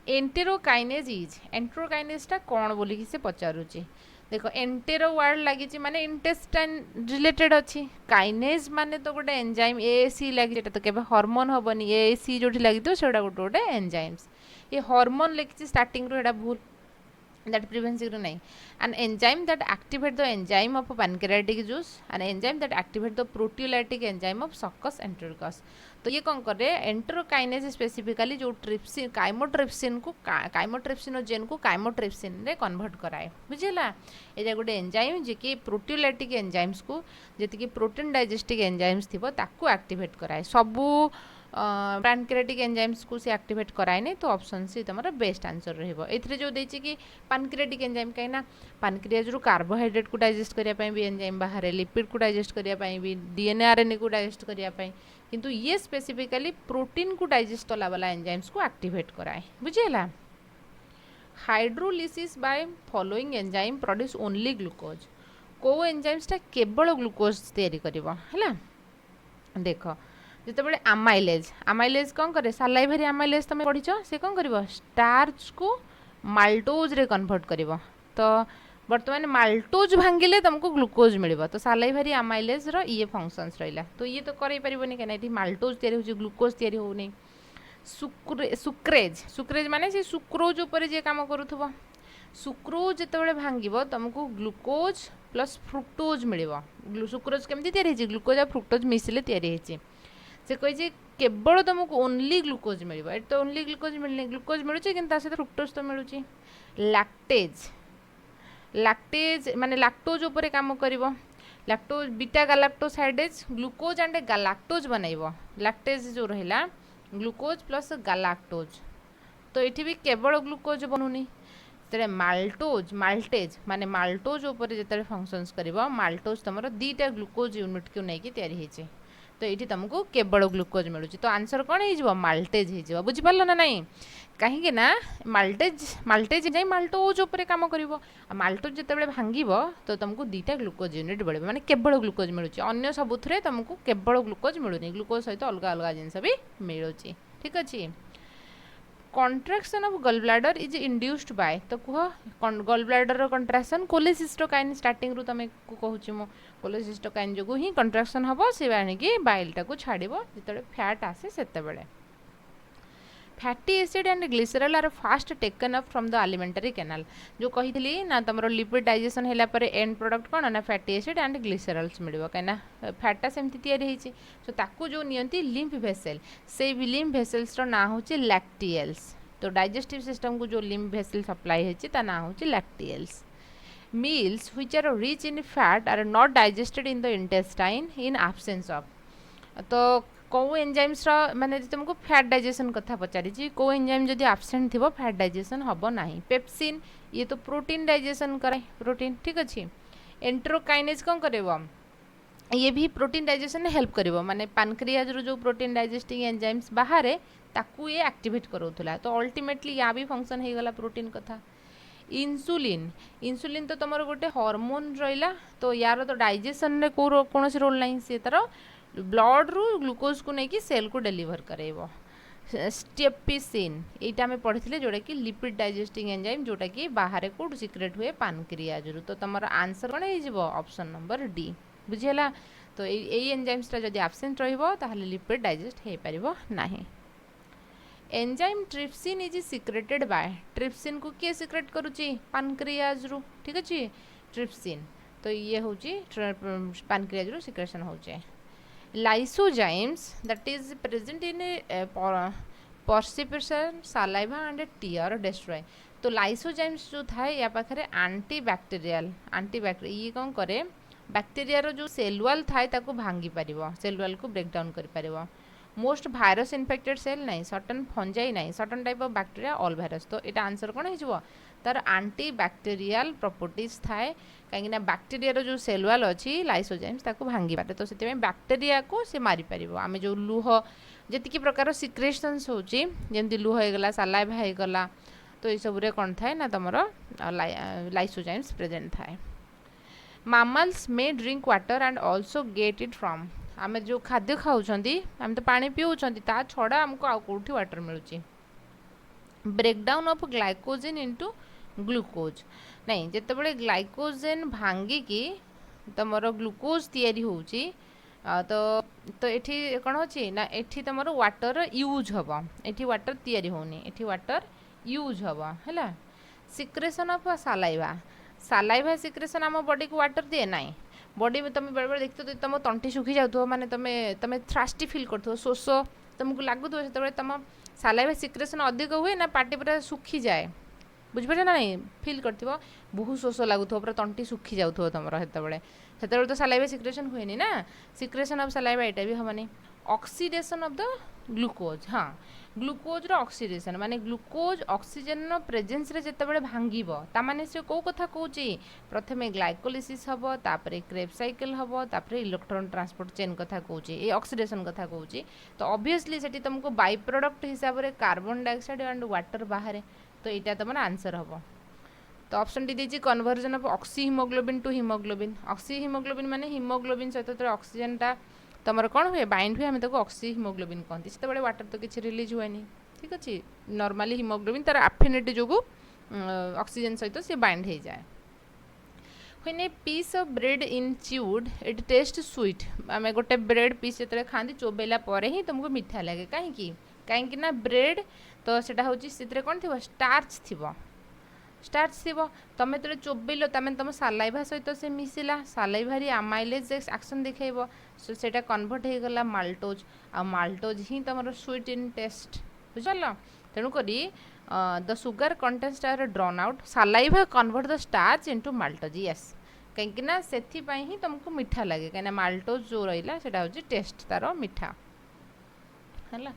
एंटेरोकाइनेज इज एंटेरोकाइनेजटा कौन बोलिकी से पचारुची देखो एंटेरो वर्ड लगी माने इंटेस्टाइन रिलेटेड अच्छी काइनेज माने तो गोटे एंजाइम एसी लगी तो केबे हार्मोन हबनी एसी जोठी लगी तो सेटा गोटे गोटे एंजाइम्स ये हार्मोन लिखी स्टार्टिंग रो एटा भूल that preventive नहीं an enzyme that activate the enzyme of pancreatic juice an enzyme that activate the proteolytic enzyme of succus entericus तो ये कौन करे एंटेरोकाइनेज स्पेसिफिकली जो ट्रिप्सिन काइमोट्रिप्सिन को काइमोट्रिप्सिनोजेन को काइमोट्रिप्सिन रे कन्वर्ट कराए बुझेला ये गोटे एंजाइम जे कि प्रोटियोलाइटिक एंजाइम्स को जेति कि प्रोटीन डाइजेस्टिक एंजाइम्स थिबो ताकू एक्टिवेट कराए सबू पैनक्रियाटिक एंजाइम्स को से एक्टिवेट कराए तो ऑप्शन सी तुम बेस्ट आंसर रहिबो एथरे जो देछि कि पैनक्रियाटिक एंजाइम कहीं पैनक्रियाज रु कार्बोहाइड्रेट को डाइजेस्ट करने भी एंजाइम बाहर लिपिड को डाइजेस्ट करने भी डीएनए आरएनए को डाइजेस्ट करने किंतु ये स्पेसिफिकली प्रोटीन को डाइजेस्ट कला वाला एंजाइम्स को एक्टिवेट कराए बुझेला hydrolysis by following enzyme produce only glucose को एंजाइम्सटा केवल ग्लूकोज तैयारी करिवो हैला देखो जितेबाला आमाइलेज कौन करे सालाइभारी आमाइलेज तुम पढ़ी से कौन कर स्टार्च को माल्टोज रे कन्वर्ट कर तो बर्तमान माल्टोज भांगिले तुमको ग्लूकोज मिल तो सालाइभारी आमाइलेज रो ये फंक्शंस रहा तो ये तो कर कहीं माल्टोज तैयारी हो ग्लूकोज तैयारी होनी सुक्रेज माने से सुक्रोज उपर जे काम करूथबो सुक्रोज जितेबाला भांग तुमको ग्लूकोज प्लस फ्रुक्टोज मिल सुक्रोज केमती तैयारी ग्लूकोज और फ्रुक्टोज मिसले तैयारी से कही केवल तुमको ओनली ग्लूकोज मिल तो ओनली ग्लूकोज मिलनी ग्लूकोज मिलूँ कि फ्रुक्टोज तो मिलूँ लैक्टेज माने लैक्टोज उपर काम कर lactose beta galactosidase glucose and galactose बनइब लैक्टेज जो रहा ग्लूकोज प्लस गालाक्टोज तो ये भी केवल ग्लूकोज बनूनी तो माल्टेज माने माल्टोज उपर जो फंक्शंस कर माल्टोज तुम दीटा ग्लूकोज यूनिट को लेकिन तैयारी तो ये तुमको केवल ग्लूकोज मिलूँ तो आंसर कौन हो माल्टेज हो बुझिपार ना नहीं कहीं माल्टेज जाए माल्टोज उपर कम कर माल्टोज जिते भांग तो तुमको दीटा ग्लूकोज यूनिट मिले माने केवल ग्लूकोज मिलूँ अन्य सबुथ तुमको केवल ग्लूकोज मिलूनी ग्लूकोज सहित अलग अलग जिनस भी मिलूँ ठीक अच्छे contraction of gall bladder is induced by तो कह gall bladder contraction cholecystokinin starting रु तुम कहूँ मो कोलेसिस्टोकाइन जो ही कंट्राक्शन हम से आणिकी बाइलटा को छाड़ जो फैट आसे से fatty acid and glycerol are fast taken up from the alimentary canal जो कही ना तुम लिपिड डाइजेशन है एंड प्रोडक्ट कौन ना फैटी एसिड एंड ग्लिसरल्स मिल कहीं फैटा सेमती तैयारी सो ताकू जो नियंती लिम्फ भेसेल से लिम्फ भेसेल्स ना हूँ लैक्टियल्स तो डाइजेस्टिव सिस्टम को जो लिम्फ भेसेल सप्लाई है ना हूँ lacteals meals which are rich in fat are not digested in the intestine in absence of तो कौ एंजाइम्स माने तुमको फैट डाइजेशन कथा पचारि कौ एंजाइम जदि एब्सेंट थी फैट डाइजेशन हम ना पेप्सिन ये तो प्रोटीन डाइजेशन करे प्रोटीन ठीक अच्छे एंटेरोकाइनेज कौन करे ये भी प्रोटीन डाइजेशन में हेल्प करिवो माने पैनक्रियाज रो जो प्रोटीन डाइजेस्टिंग एंजाइम्स बाहर ताकू ये एक्टिवेट करोथुला तो अल्टीमेटली या भी फंक्शन हो गला प्रोटीन कथा इंसुलिन तो तुम गोटे हार्मोन रहा तो यार तो डाइजेशन रे कौन रोल ना सी तार ब्लड रु ग्लूकोज को लेकिन सेल को डेलीवर करेब स्टेपिसिन यहाँ आम पढ़ी जोटा कि लिपिड डाइजेस्टिंग एंजाइम जोटा कि बाहर कौट सिक्रेट हुए पैनक्रियाज रु तो तुम आंसर कौन हो ऑप्शन नंबर डी बुझीगला तो यही एंजाइम्सटा जब एब्सेंट रही लिपिड डाइजेस्ट हो पार ना enzyme trypsin is secreted by trypsin को किए सिक्रेट करुच्ची पैनक्रियाज रु ठीक अच्छे ट्रिप्सिन तो ये हूँ पैनक्रियाज रु सिक्रेशन हो lysozymes that is present in perspiration saliva and tear destroy तो लाइसोजाइम्स जो थाए या पाखे एंटीबैक्टेरियल ये कौन करे बैक्टेरिया जो सेल वाल थाए ताको भांगी पारिबो सेल वाल को ब्रेक डाउन करि पारिबो मोस्ट भाइरस इन्फेक्टेड सेल नहीं सर्टन फंजाई नहीं certain type of bacteria all virus तो यहाँ आंसर कौन हो तार आंटी बैक्टेरियल प्रॉपर्टीज थाए कहीं बैक्टेरिया जो सेल वाल अच्छी लाइसोजाइम्स ताको भांगी पारे तो से बैक्टेरिया को से मारी पारिबो आमे जो लुह जेतिकी प्रकार सिक्रेशंस होची जेमती लुह होगला सालाइवा होगला तो ये सब कौन थाए ना तुम लाइसोजाइम्स प्रेजेंट थाए mammals may drink water and also get it from आमे जो खाद्य खाऊँ आम तो पानी पीऊँच ता छड़ा आमको आउ कौटी वाटर मिलूँ breakdown of glycogen into glucose नहीं जितेबाला ग्लाइकोजेन भांगिकी तुम ग्लूकोज तैयारी होची तो तो ये कौन अच्छी ना ये तुम वाटर यूज हम ये वाटर तैयारी होनी ये वाटर यूज हम है सिक्रेशन ऑफ सालाइवा सालाइवा सिक्रेशन आम बॉडी को वाटर दिए ना बॉडी में तुम बेले देखते तो तुम तंटी सुखी जाऊ माने तुम थ्रास्टी फील कर शोष तुमको लगुव से तुम सालाइवा सिक्रेशन अधिक हुए ना पार्टी पूरा सुखी जाए बुझिपारे ना नहीं फील कर बहुत शोष लगुव पूरा तंटी सुखी जाऊ तुम से तो सालाइवा सिक्रेशन हुए ना सिक्रेशन ऑफ सालाइवा यहाँ भी हमनी ऑक्सीडेशन ऑफ द ग्लूकोज हाँ ग्लूकोज रो ऑक्सीडेशन माने ग्लूकोज ऑक्सीजन प्रेजेंस रे जेतेबेले भांगिबो ता माने से को कथा कहूची प्रथमे ग्लाइकोलिसिस हबो तापरे क्रेब साइकिल हबो तापरे इलेक्ट्रॉन ट्रांसपोर्ट चेन कथा कहूची ए ऑक्सीडेशन कथा कहूची तो ऑब्वियसली सेठी तुमको बाय प्रोडक्ट हिसाब रे कार्बन डाइऑक्साइड एंड वाटर बाहर तो एटा तुम आंसर हबो तो ऑप्शन डी दीजिए conversion of oxyhaemoglobin to haemoglobin oxyhaemoglobin माने हिमोग्लोबिन सहित ऑक्सीजन टा तुम कौन हुए बाइंड हुए आम ताको ऑक्सी हिमोग्लोबिन कहती से वाटर तो किसी रिलीज हुए ठीक अच्छे नॉर्मली हिमोग्लोबिन तार एफिनिटी जो ऑक्सीजन सहित सी बाइंड हो जाए when a piece of bread in chewed it taste sweet आम गोटे ब्रेड पीस जो खाती चोबेला ही तुमको मीठा लगे कहीं कहीं ना ब्रेड तो सेटा हूँ कौन थी स्टार्च थी स्टार्च थी तुम जो चोबेल तमें तुम सालाइवा सहित से मिसिला सालाइवा आमाइलेज एक्शन देखो सेटा कन्वर्ट हो गला माल्टोज आ माल्टोज ही तुम स्वीट इन टेस्ट बुझल तेणुक the sugar contents are drawn out saliva convert the starch into maltose yes कहीं से ही तुमको मीठा लगे कहीं माल्टोज जो रहा हूँ टेस्ट तार मीठा है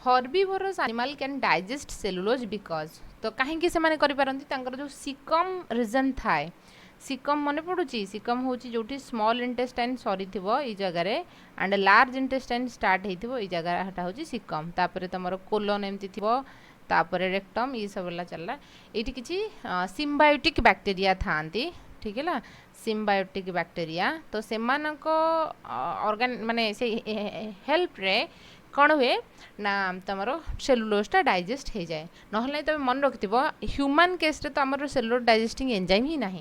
herbivores animal can digest cellulose because तो कहीं से जो सिकम रीजन थाए सिकम मन पड़ुची सिकम हूँ जो स्मॉल इंटेस्टाइन सरी थी जगार एंड लार्ज इंटेस्टाइन स्टार्ट हो जगह हूँ सिकम तापर तुम कोलन एमती थी तापर रेक्टम ये सब चलला ये किसी सिम्बायोटिक बैक्टीरिया था ठीक है सिम्बायोटिक बैक्टीरिया तो से ऑर्गन माने से हेल्प रे कौन हुए ना तुम सेलुलोजटा डाइजेस्ट हो जाए ना तुम मन रखि ह्यूमन केस तो आम सेलुलोज डाइजेस्टिंग एंजाइम ही ना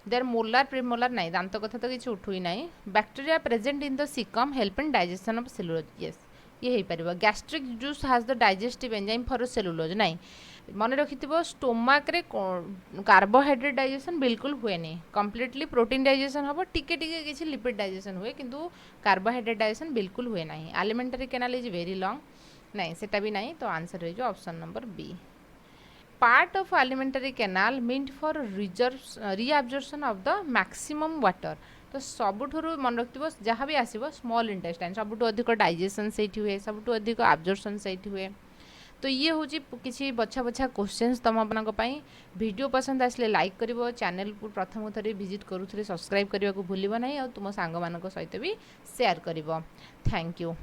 देर मोलार प्रीमोलार ना दांत कथा तो किसी उठू ही ना bacteria present in the caecum help in digestion of cellulose yes ये हो पार gastric juice has the digestive enzyme for cellulose ना मन रखि स्टोमाक रे कार्बोहाइड्रेट डाइजेशन बिल्कुल हुए नहीं कम्प्लीटली प्रोटीन डाइजेशन हम टिके टिके किसी लिपिड डाइजेशन हुए किंतु कार्बोहाइड्रेट डाइजेशन बिल्कुल हुए ना alimentary canal is very long नहीं सेटा भी नहीं तो आंसर हो option number B part of alimentary canal meant for reabsorption of the maximum water तो सबुठू मन रखिथ जहाँ भी आसो स्मॉल इंटेस्टाइन सबुठू अधिक डाइजेशन से हुए सबुठू अधिक आब्जॉर्प्शन से हुए तो ये हूँ किसी बछा बछा क्वेश्चंस तुम मानी वीडियो पसंद आसले लाइक कर चैनल को प्रथम थर विजिट करूँ सब्सक्राइब करने को भूल ना और तुम सांग मान सहित भी शेयर कर थैंक यू।